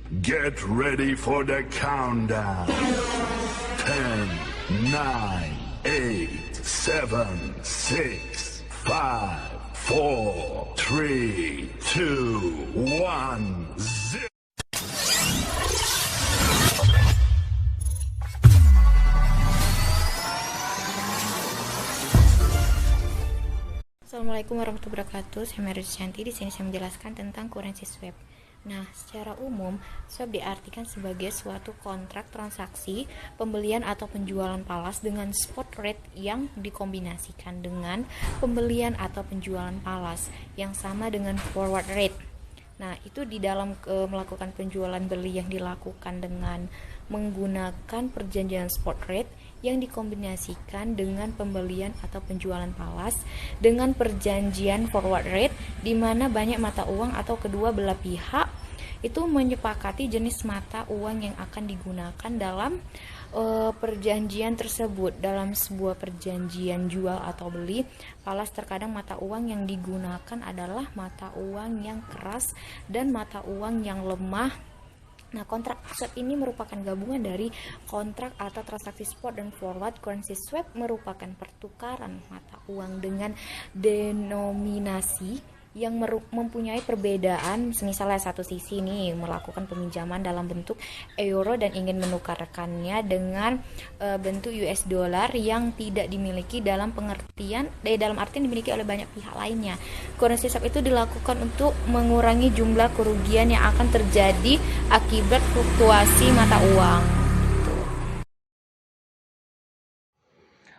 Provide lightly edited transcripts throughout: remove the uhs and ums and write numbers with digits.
Get ready for the countdown. 10, 9, 8, 7, 6, 5, 4, 3, 2, 1, 0. Assalamualaikum warahmatullahi wabarakatuh. Saya Mary Shanti. Di sini saya menjelaskan tentang currency swap. Nah, secara umum, swap diartikan sebagai suatu kontrak transaksi pembelian atau penjualan falas dengan spot rate yang dikombinasikan dengan pembelian atau penjualan falas yang sama dengan forward rate. Nah, itu di dalam melakukan penjualan beli yang dilakukan dengan menggunakan perjanjian spot rate yang dikombinasikan dengan pembelian atau penjualan falas dengan perjanjian forward rate, di mana banyak mata uang atau kedua belah pihak itu menyepakati jenis mata uang yang akan digunakan dalam perjanjian tersebut. Dalam sebuah perjanjian jual atau beli falas, terkadang mata uang yang digunakan adalah mata uang yang keras dan mata uang yang lemah. Nah, kontrak swap ini merupakan gabungan dari kontrak atau transaksi spot dan forward. Currency swap merupakan pertukaran mata uang dengan denominasi yang mempunyai perbedaan. Misalnya satu sisi nih melakukan peminjaman dalam bentuk euro dan ingin menukarkannya dengan bentuk US dollar yang tidak dimiliki dalam artian dimiliki oleh banyak pihak lainnya. Currency swap itu dilakukan untuk mengurangi jumlah kerugian yang akan terjadi akibat fluktuasi mata uang.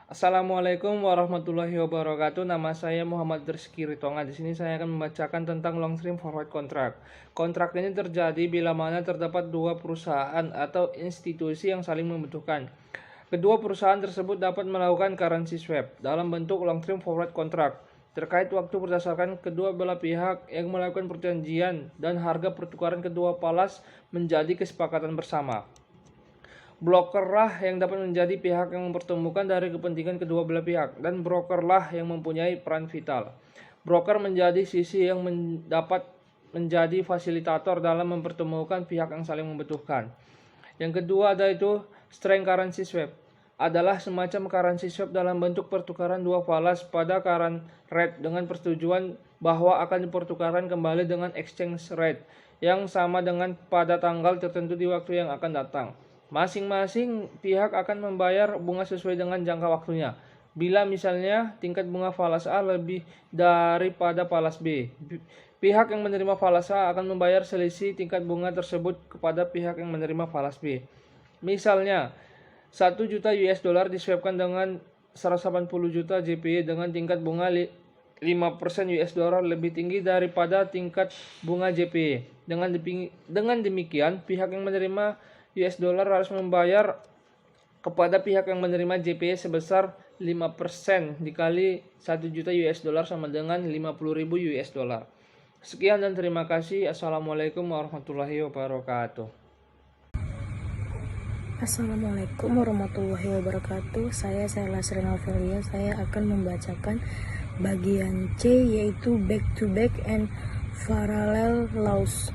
Assalamualaikum warahmatullahi wabarakatuh. Nama saya Muhammad Rizky Ritonga. Di sini saya akan membacakan tentang long term forward contract. Kontrak ini terjadi bila mana terdapat dua perusahaan atau institusi yang saling membutuhkan. Kedua perusahaan tersebut dapat melakukan currency swap dalam bentuk long term forward contract terkait waktu berdasarkan kedua belah pihak yang melakukan perjanjian dan harga pertukaran kedua falas menjadi kesepakatan bersama. Brokerlah yang dapat menjadi pihak yang mempertemukan dari kepentingan kedua belah pihak, dan brokerlah yang mempunyai peran vital. Broker menjadi sisi yang dapat menjadi fasilitator dalam mempertemukan pihak yang saling membutuhkan. Yang kedua yaitu strength currency swap, adalah semacam currency swap dalam bentuk pertukaran dua falas pada current rate dengan persetujuan bahwa akan dipertukarkan kembali dengan exchange rate yang sama dengan pada tanggal tertentu di waktu yang akan datang. Masing-masing pihak akan membayar bunga sesuai dengan jangka waktunya. Bila misalnya tingkat bunga falas A lebih daripada falas B, pihak yang menerima falas A akan membayar selisih tingkat bunga tersebut kepada pihak yang menerima falas B. Misalnya, 1 juta US dollar diswapkan dengan 180 juta JPY dengan tingkat bunga 5% US dollar lebih tinggi daripada tingkat bunga JPY. Dengan demikian, pihak yang menerima US dollar harus membayar kepada pihak yang menerima JPY sebesar 5% dikali 1 juta US dollar sama dengan 50.000 US dollar. Sekian dan terima kasih. Assalamualaikum warahmatullahi wabarakatuh. Assalamualaikum warahmatullahi wabarakatuh. Saya Lasrin Alvelia. Saya akan membacakan bagian C, yaitu back to back and parallel laws.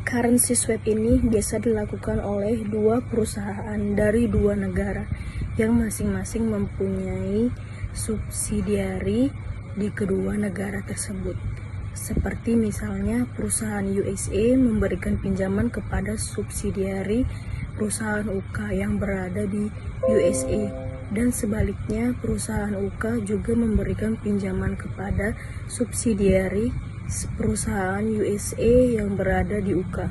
Currency swap ini biasa dilakukan oleh dua perusahaan dari dua negara yang masing-masing mempunyai subsidiari di kedua negara tersebut. Seperti misalnya perusahaan USA memberikan pinjaman kepada subsidiari perusahaan UK yang berada di USA, dan sebaliknya perusahaan UK juga memberikan pinjaman kepada subsidiari perusahaan USA yang berada di UK.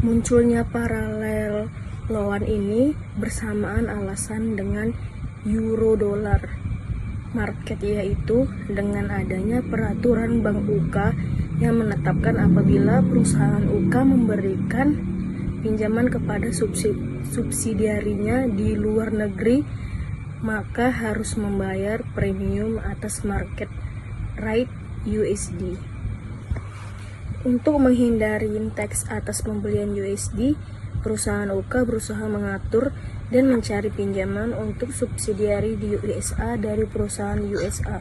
Munculnya paralel lawan ini bersamaan alasan dengan euro dollar market, yaitu dengan adanya peraturan Bank UK yang menetapkan apabila perusahaan UK memberikan pinjaman kepada subsidiarinya di luar negeri, maka harus membayar premium atas market rate USD. Untuk menghindari tax atas pembelian USD, perusahaan UK berusaha mengatur dan mencari pinjaman untuk subsidiari di USA dari perusahaan USA.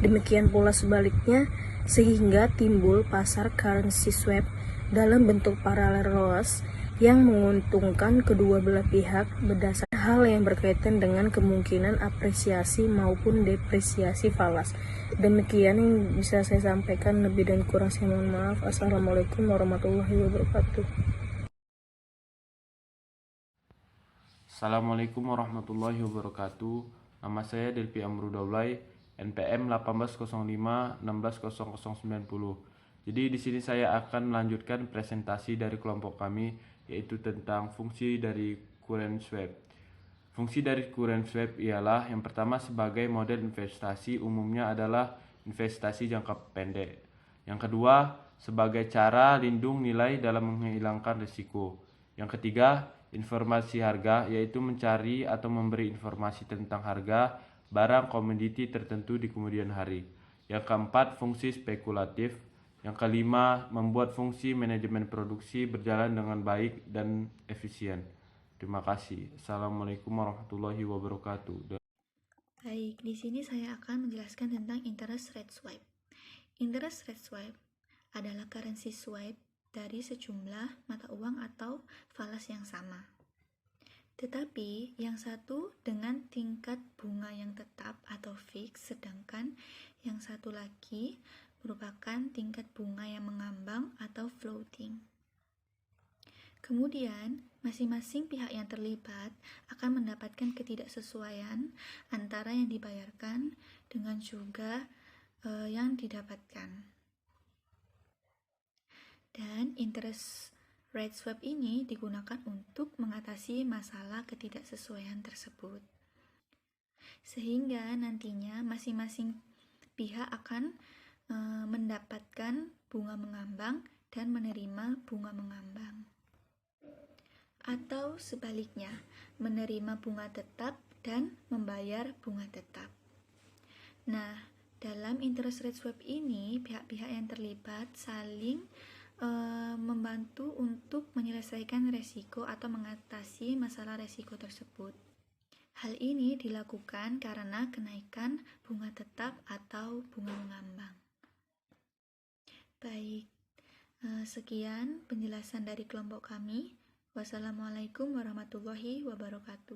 Demikian pula sebaliknya, sehingga timbul pasar currency swap dalam bentuk paralel loss yang menguntungkan kedua belah pihak berdasarkan hal yang berkaitan dengan kemungkinan apresiasi maupun depresiasi falas. Demikian yang bisa saya sampaikan, lebih dan kurang saya mohon maaf. Assalamualaikum warahmatullahi wabarakatuh. Assalamualaikum warahmatullahi wabarakatuh. Nama saya Delpi Amru Daulay, NPM 1805-160090. Jadi di sini saya akan melanjutkan presentasi dari kelompok kami, yaitu tentang fungsi dari current swap. Fungsi dari current swap ialah yang pertama, sebagai model investasi, umumnya adalah investasi jangka pendek. Yang kedua, sebagai cara lindung nilai dalam menghilangkan risiko. Yang ketiga, informasi harga, yaitu mencari atau memberi informasi tentang harga barang komoditi tertentu di kemudian hari. Yang keempat, fungsi spekulatif. Yang kelima, membuat fungsi manajemen produksi berjalan dengan baik dan efisien. Terima kasih. Assalamualaikum warahmatullahi wabarakatuh. Baik, di sini saya akan menjelaskan tentang interest rate swap. Interest rate swap adalah currency swap dari sejumlah mata uang atau falas yang sama. Tetapi yang satu dengan tingkat bunga yang tetap atau fix, sedangkan yang satu lagi merupakan tingkat bunga yang mengambang atau floating. Kemudian, masing-masing pihak yang terlibat akan mendapatkan ketidaksesuaian antara yang dibayarkan dengan juga yang didapatkan. Dan interest rate swap ini digunakan untuk mengatasi masalah ketidaksesuaian tersebut. Sehingga nantinya masing-masing pihak akan mendapatkan bunga mengambang dan menerima bunga mengambang. Atau sebaliknya, menerima bunga tetap dan membayar bunga tetap. Nah, dalam interest rate swap ini, pihak-pihak yang terlibat saling membantu untuk menyelesaikan resiko atau mengatasi masalah resiko tersebut. Hal ini dilakukan karena kenaikan bunga tetap atau bunga mengambang. Baik, sekian penjelasan dari kelompok kami. Wassalamualaikum warahmatullahi wabarakatuh.